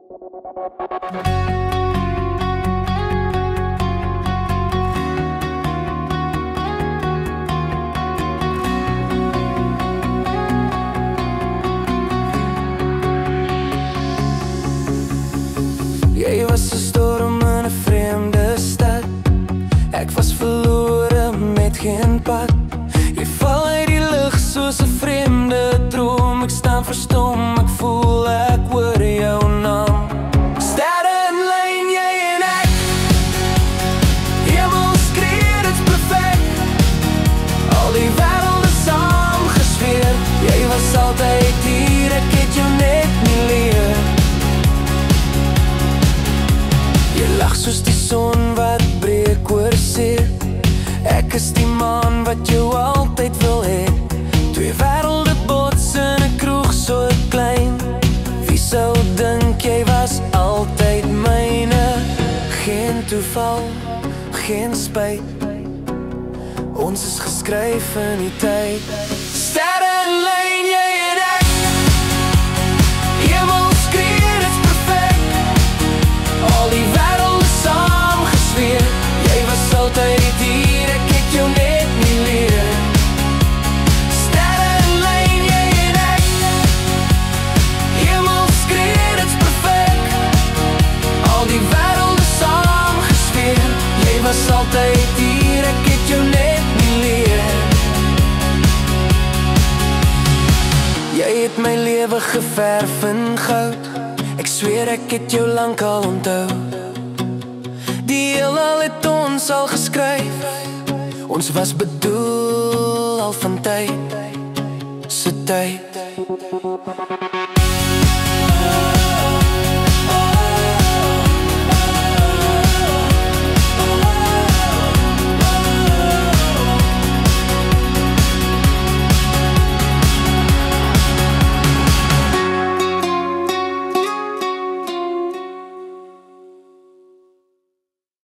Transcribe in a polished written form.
Jy was 'n storm in 'n vreemde stad. Ek was verlore met geen pad. Jy val uit die lug soos 'n vreemde droom. Ek staan verstom, ek voel ek hoor jou naam. Sterre in lyn, jy en ek. Hemel skree, dit's perfek. Al die wêreld is saamgesweer. Jy was altyd hier, ek het jou net nie leer. Jy lag soos die son wat breek oor see. Ek is die man wat jou altyd wil hê. Twee wêrelde bots in 'n kroeg so klein. Wie sou dink jy was altyd myne? Geen toeval, geen spyt. Ons is geskryf in die tyd. Sterre in lyn, jy en ek. Hemel skree, dit's perfek. Al die wêreld is saamgesweer. Jy was altyd hier, ek het jou net nie leer. Sterre in lyn, jy en ek. Hemel skree, dit's perfek. Al die wêreld is saamgesweer. Jy was altyd hier, ek het jou net nie leer. Jy het my lewe geverf in goud. Ek sweer ek het jou lankal onthou. Die heelal het ons al geskryf. Ons was bedoel al van tyd se tyd.